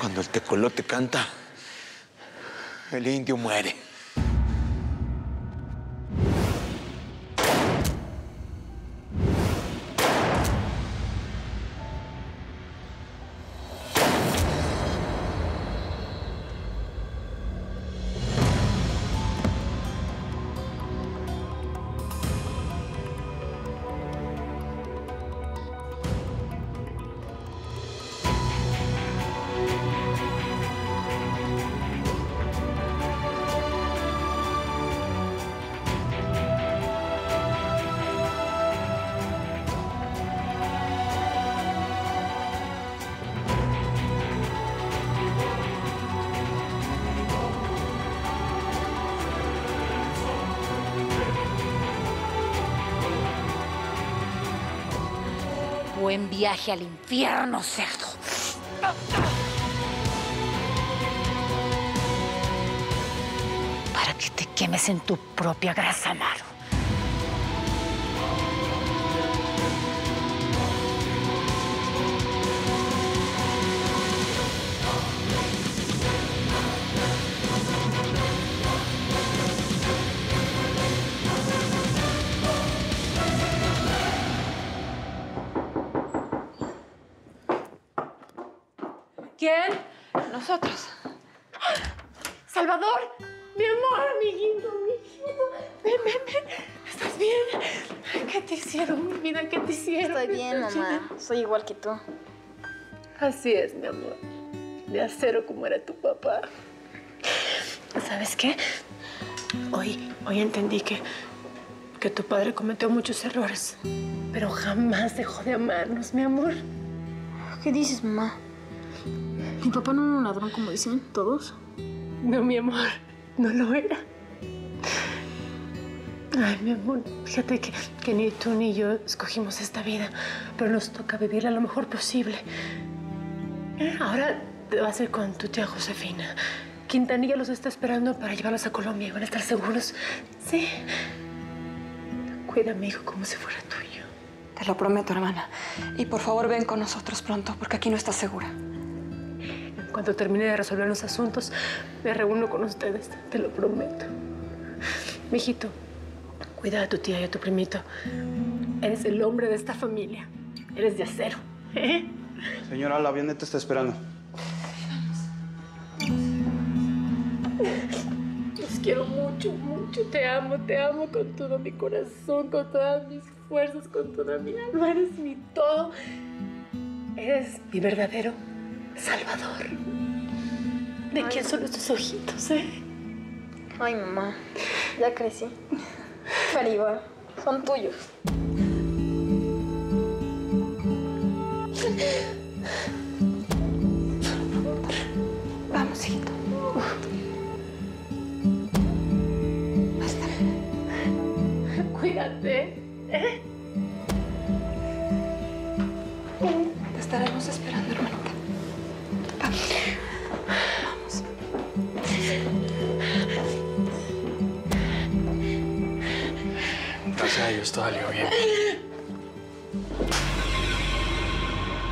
Cuando el tecolote canta, el indio muere. Buen viaje al infierno, cerdo. Para que te quemes en tu propia grasa, Amaro. ¿Quién? Nosotros. Salvador, mi amor, amiguito. Ven. ¿Estás bien? ¿Qué te hicieron, mi vida? ¿Qué te hicieron? Estoy bien, mamá. Soy igual que tú. Así es, mi amor. De acero como era tu papá. ¿Sabes qué? Hoy entendí que tu padre cometió muchos errores, pero jamás dejó de amarnos, mi amor. ¿Qué dices, mamá? ¿Mi papá no era un ladrón como dicen todos? No, mi amor, no lo era. Ay, mi amor, fíjate que ni tú ni yo escogimos esta vida, pero nos toca vivirla lo mejor posible. Ahora te vas a ir con tu tía Josefina. Quintanilla los está esperando para llevarlos a Colombia y van a estar seguros. Sí. Cuida a mi hijo como si fuera tuyo. Te lo prometo, hermana. Y por favor, ven con nosotros pronto, porque aquí no estás segura. Cuando termine de resolver los asuntos, me reúno con ustedes. Te lo prometo. Mijito, cuida a tu tía y a tu primito. Eres el hombre de esta familia. Eres de acero. ¿Eh? Señora, la avioneta está esperando. Los quiero mucho, mucho. Te amo con todo mi corazón, con todas mis fuerzas, con toda mi alma. Eres mi todo. Eres mi verdadero Salvador. ¿De quién son estos ojitos, Ay, mamá. Ya crecí. Pero igual, son tuyos. Vamos, hijito. Basta. Cuídate, Te estaremos esperando, hermanita. Vamos. Gracias a Dios, todo salió bien.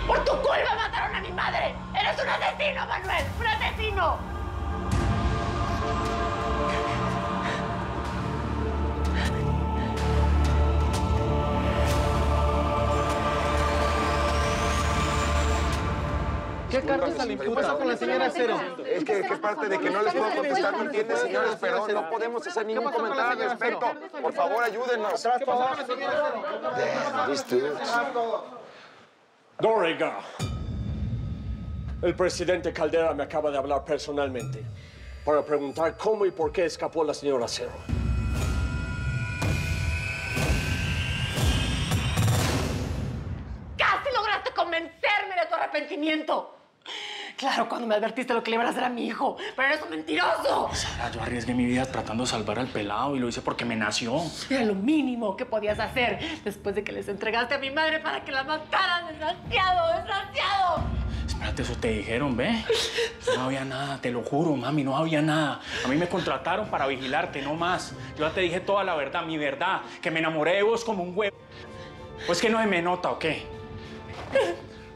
¡Por tu culpa mataron a mi madre! ¡Eres un asesino, Manuel! ¡Un asesino! ¿Qué cartas le imputa con la señora Cero? Es que parte de que no les puedo contestar, ¿me entiendes, señores? Pero no podemos hacer ningún comentario al respecto. Por favor, ayúdenos. ¿Qué pasó con la señora Cero? Doriga, el presidente Caldera me acaba de hablar personalmente para preguntar cómo y por qué escapó la señora Cero. ¡Casi lograste convencerme de tu arrepentimiento! Claro, cuando me advertiste lo que le iban a hacer a mi hijo, pero eres un mentiroso. Sara, yo arriesgué mi vida tratando de salvar al pelado y lo hice porque me nació. Era lo mínimo que podías hacer después de que les entregaste a mi madre para que la mataran. ¡Desgraciado, desgraciado! Espérate, eso te dijeron, ¿ve? No había nada, te lo juro, mami, no había nada. A mí me contrataron para vigilarte, no más. Yo ya te dije toda la verdad, mi verdad, que me enamoré de vos como un huevo. ¿Pues que no se me nota o qué?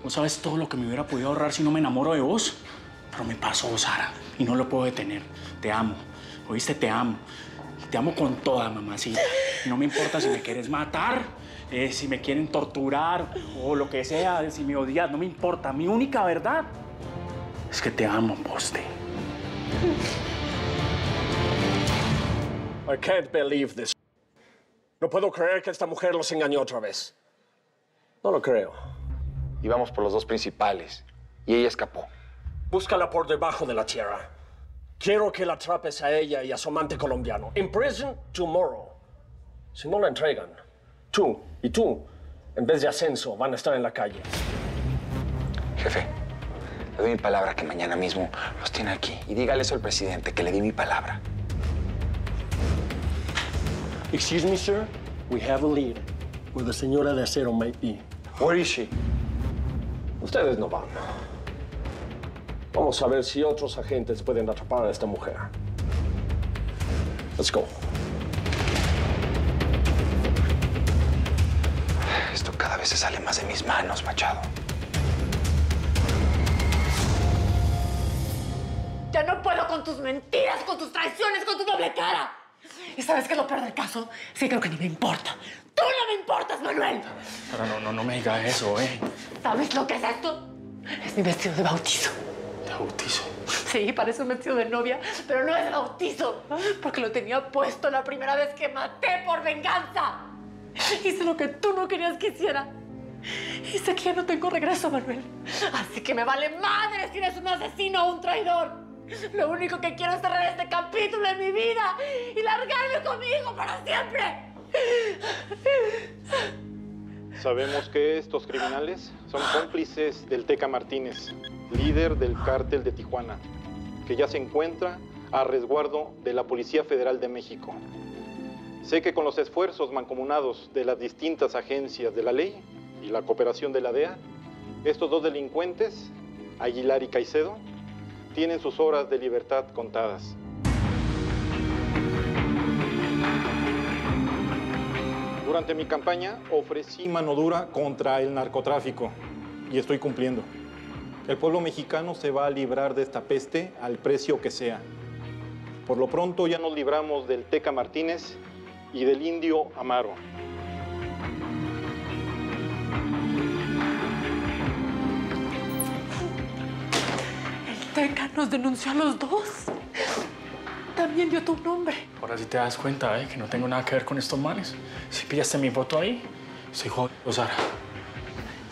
¿No sabes todo lo que me hubiera podido ahorrar si no me enamoro de vos? Pero me pasó, Sara, y no lo puedo detener. Te amo, ¿oíste? Te amo. Y te amo con toda, mamacita. Y no me importa si me quieres matar, si me quieren torturar o lo que sea, si me odias, no me importa. Mi única verdad es que te amo, Poste. I can't believe this. No puedo creer que esta mujer los engañó otra vez. No lo creo. Íbamos por los dos principales y ella escapó. Búscala por debajo de la tierra. Quiero que la atrapes a ella y a su amante colombiano. In prison tomorrow. Si no la entregan, tú y tú, en vez de ascenso, van a estar en la calle. Jefe, le doy mi palabra que mañana mismo los tiene aquí. Y dígale eso al presidente, que le di mi palabra. Excuse me, sir. We have a lead where the señora de acero might be. Where is she? Ustedes no van. Vamos a ver si otros agentes pueden atrapar a esta mujer. Let's go. Esto cada vez se sale más de mis manos, Machado. Ya no puedo con tus mentiras, con tus traiciones, con tu doble cara. ¿Y sabes qué es lo peor del caso? Sí, creo que ni me importa. ¡Tú no me importas, Manuel! Sara, no me digas eso, ¿Sabes lo que es esto? Es mi vestido de bautizo. ¿De bautizo? Sí, parece un vestido de novia, pero no es de bautizo. Porque lo tenía puesto la primera vez que maté por venganza. Hice lo que tú no querías que hiciera. Y sé que ya no tengo regreso, Manuel. Así que me vale madre si eres un asesino o un traidor. Lo único que quiero es cerrar este capítulo en mi vida y largarme conmigo para siempre. Sabemos que estos criminales son cómplices del Teca Martínez, líder del cártel de Tijuana, que ya se encuentra a resguardo de la Policía Federal de México. Sé que con los esfuerzos mancomunados de las distintas agencias de la ley y la cooperación de la DEA, estos dos delincuentes, Aguilar y Caicedo, tienen sus horas de libertad contadas. Durante mi campaña ofrecí mano dura contra el narcotráfico y estoy cumpliendo. El pueblo mexicano se va a librar de esta peste al precio que sea. Por lo pronto ya nos libramos del Teca Martínez y del Indio Amaro. El Teca nos denunció a los dos. También dio tu nombre. Ahora sí te das cuenta, que no tengo nada que ver con estos manes. Si pillaste mi foto ahí, soy jodido, Sara.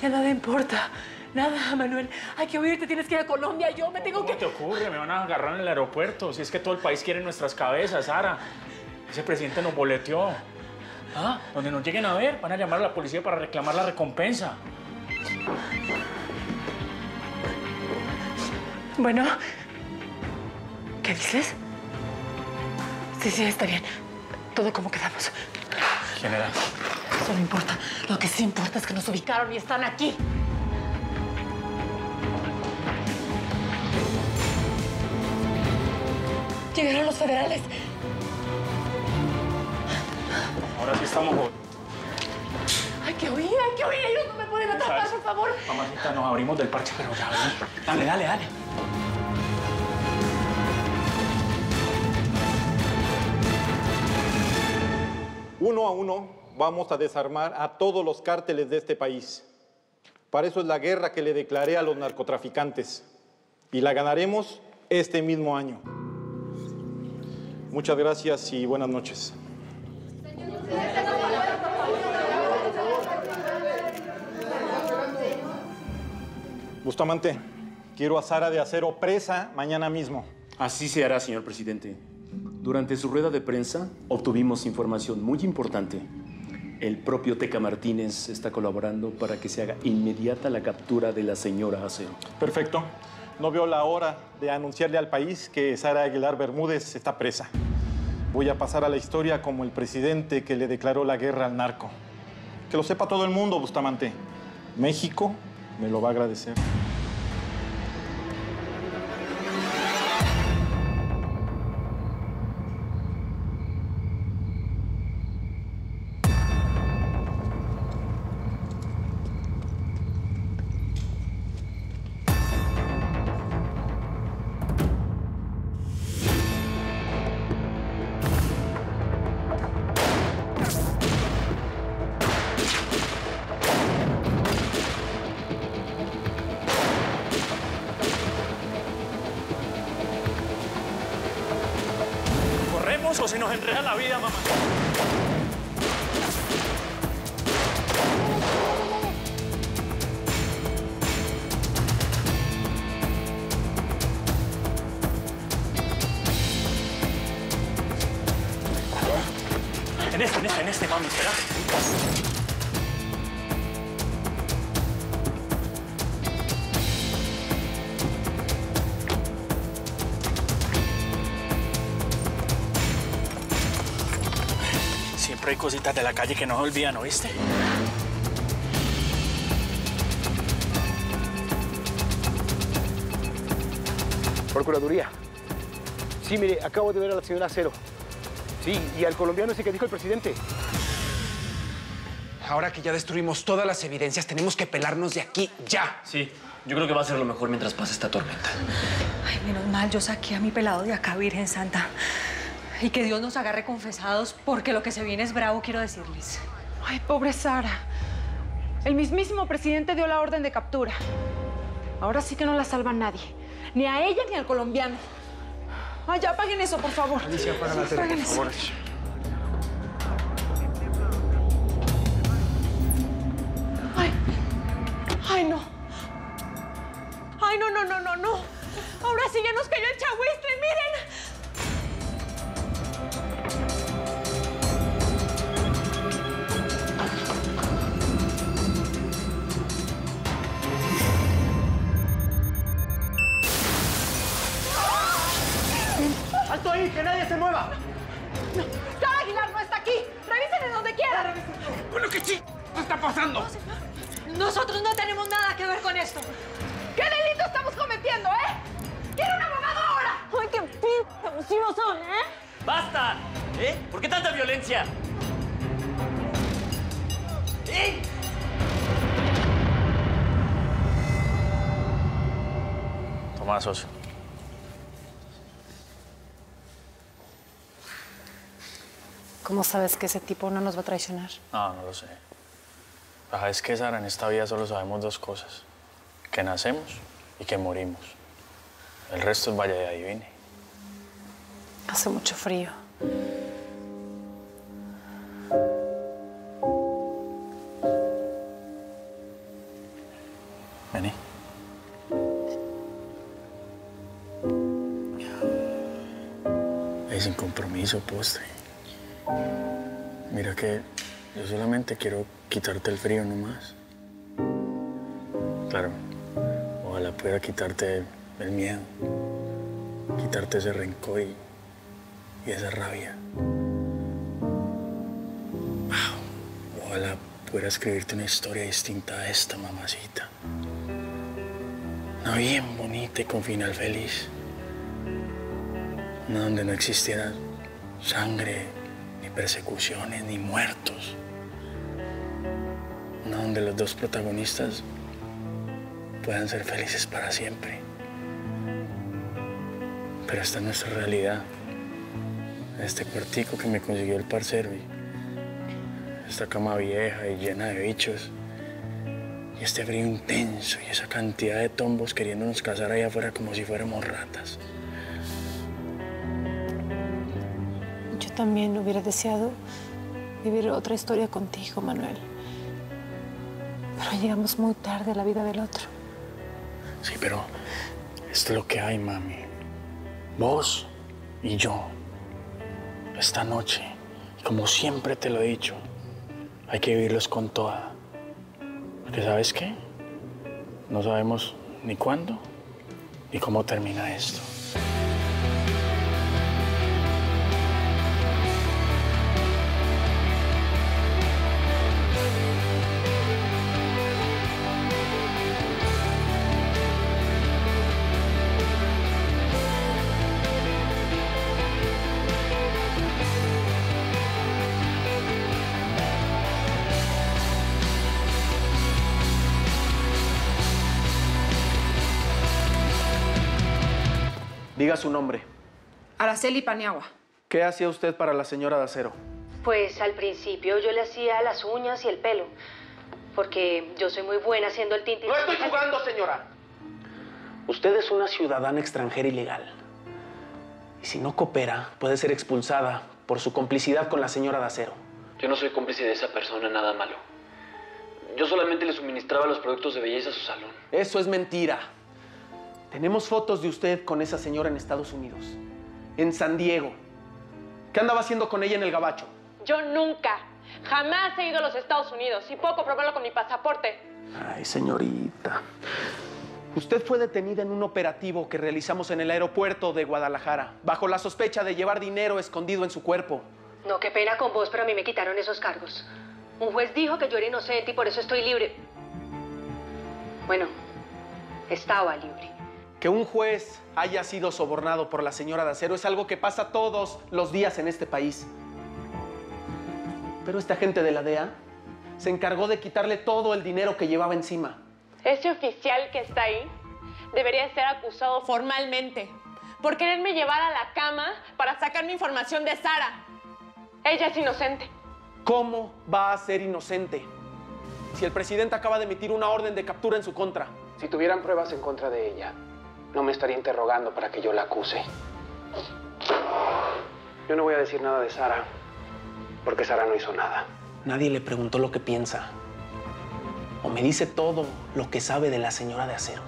Ya nada importa. Nada, Manuel. Hay que huirte, tienes que ir a Colombia. Yo me tengo que... ¿Cómo te ocurre? Me van a agarrar en el aeropuerto. Si es que todo el país quiere nuestras cabezas, Sara. Ese presidente nos boleteó. ¿Ah? Donde nos lleguen a ver, van a llamar a la policía para reclamar la recompensa. Bueno, ¿qué dices? Sí, está bien. Todo como quedamos. General. Eso no importa. Lo que sí importa es que nos ubicaron y están aquí. Llegaron los federales. Ahora sí estamos jodidos. Hay que huir. Ellos no me pueden atrapar, por favor. Mamacita, nos abrimos del parche, pero ya, ¿verdad? Dale. Uno a uno vamos a desarmar a todos los cárteles de este país. Para eso es la guerra que le declaré a los narcotraficantes. Y la ganaremos este mismo año. Muchas gracias y buenas noches. Bustamante, quiero a Sara de Acero presa mañana mismo. Así se hará, señor presidente. Durante su rueda de prensa obtuvimos información muy importante. El propio Teca Martínez está colaborando para que se haga inmediata la captura de la señora Acero. Perfecto. No veo la hora de anunciarle al país que Sara Aguilar Bermúdez está presa. Voy a pasar a la historia como el presidente que le declaró la guerra al narco. Que lo sepa todo el mundo, Bustamante. México me lo va a agradecer. Eso se nos enreda la vida, mamá. En este, mami, espera. Siempre hay cositas de la calle que no se olvidan, ¿oíste? Procuraduría. Sí, mire, acabo de ver a la señora Cero. Sí, y al colombiano ese que dijo el presidente. Ahora que ya destruimos todas las evidencias, tenemos que pelarnos de aquí ya. Sí, yo creo que va a ser lo mejor mientras pase esta tormenta. Ay, menos mal, yo saqué a mi pelado de acá, Virgen Santa. Y que Dios nos agarre confesados, porque lo que se viene es bravo, quiero decirles. Ay, pobre Sara. El mismísimo presidente dio la orden de captura. Ahora sí que no la salva nadie. Ni a ella ni al colombiano. Ay, ya apaguen eso, por favor. Alicia, apaga la tele, Apaguen por eso. favor. Ay, no. Ay, no, no, no, no, no. Ahora sí ya nos cayó el chagüistle, miren. ¡Alto ahí! ¡Que nadie se mueva! No, Sara Aguilar no está aquí. Revisen en donde quiera. Bueno, ¿qué sí? ¿Qué está pasando? Nosotros no tenemos nada que ver con esto. ¿Qué delito estamos cometiendo, ¡Quiero un abogado ahora! ¡Ay, qué p*** abusivos son, ¡Basta! ¿Por qué tanta violencia? Toma, socio. ¿Cómo sabes que ese tipo no nos va a traicionar? No lo sé. Es que, Sara, en esta vida solo sabemos dos cosas. Que nacemos y que morimos. El resto es vaya y adivine. Hace mucho frío. Vení. Es sin compromiso, postre. Mira que yo solamente quiero quitarte el frío nomás. Claro, ojalá pudiera quitarte el miedo, quitarte ese rencor y esa rabia. Wow. Ojalá pudiera escribirte una historia distinta a esta, mamacita. Una bien bonita y con final feliz. Una donde no existiera sangre, ni persecuciones, ni muertos. Una donde los dos protagonistas puedan ser felices para siempre. Pero esta es nuestra realidad. Este cuartico que me consiguió el parcero y esta cama vieja y llena de bichos. Y este frío intenso y esa cantidad de tombos queriéndonos cazar allá afuera como si fuéramos ratas. Yo también hubiera deseado vivir otra historia contigo, Manuel. Pero llegamos muy tarde a la vida del otro. Sí, pero esto es lo que hay, mami. Vos y yo. Esta noche, como siempre te lo he dicho, hay que vivirlos con toda. Porque ¿sabes qué? No sabemos ni cuándo ni cómo termina esto. Diga su nombre. Araceli Paniagua. ¿Qué hacía usted para la señora de Acero? Pues al principio yo le hacía las uñas y el pelo, porque yo soy muy buena haciendo el tinte. ¡No estoy jugando, señora! Usted es una ciudadana extranjera ilegal. Y si no coopera, puede ser expulsada por su complicidad con la señora de Acero. Yo no soy cómplice de esa persona, nada malo. Yo solamente le suministraba los productos de belleza a su salón. Eso es mentira. Tenemos fotos de usted con esa señora en Estados Unidos, en San Diego. ¿Qué andaba haciendo con ella en el gabacho? Yo nunca, jamás he ido a los Estados Unidos y puedo comprobarlo con mi pasaporte. Ay, señorita. Usted fue detenida en un operativo que realizamos en el aeropuerto de Guadalajara, bajo la sospecha de llevar dinero escondido en su cuerpo. No, qué pena con vos, pero a mí me quitaron esos cargos. Un juez dijo que yo era inocente y por eso estoy libre. Bueno, estaba libre. Que un juez haya sido sobornado por la señora de Acero es algo que pasa todos los días en este país. Pero esta gente de la DEA se encargó de quitarle todo el dinero que llevaba encima. Ese oficial que está ahí debería ser acusado formalmente por quererme llevar a la cama para sacar mi información de Sara. Ella es inocente. ¿Cómo va a ser inocente si el presidente acaba de emitir una orden de captura en su contra? Si tuvieran pruebas en contra de ella, no me estaría interrogando para que yo la acuse. Yo no voy a decir nada de Sara, porque Sara no hizo nada. Nadie le preguntó lo que piensa. O me dice todo lo que sabe de la señora de Acero.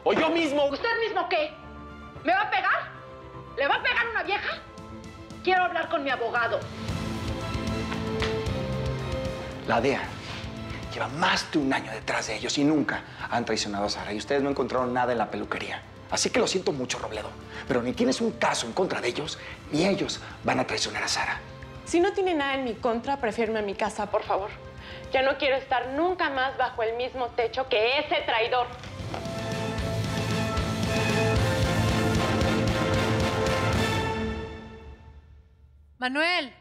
¡O yo mismo! ¿Usted mismo qué? ¿Me va a pegar? ¿Le va a pegar una vieja? Quiero hablar con mi abogado. La DEA lleva más de un año detrás de ellos y nunca han traicionado a Sara. Y ustedes no encontraron nada en la peluquería. Así que lo siento mucho, Robledo. Pero ni tienes un caso en contra de ellos, ni ellos van a traicionar a Sara. Si no tiene nada en mi contra, prefiero irme a mi casa, por favor. Ya no quiero estar nunca más bajo el mismo techo que ese traidor. Manuel.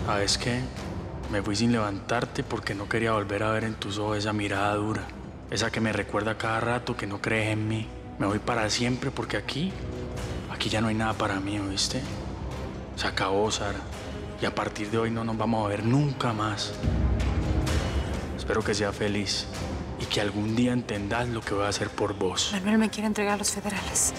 ¿Sabes qué? Me fui sin levantarte porque no quería volver a ver en tus ojos esa mirada dura. Esa que me recuerda cada rato que no crees en mí. Me voy para siempre porque aquí ya no hay nada para mí, ¿oíste? Se acabó, Sara. Y a partir de hoy no nos vamos a ver nunca más. Espero que seas feliz y que algún día entendas lo que voy a hacer por vos. Manuel me quiere entregar a los federales.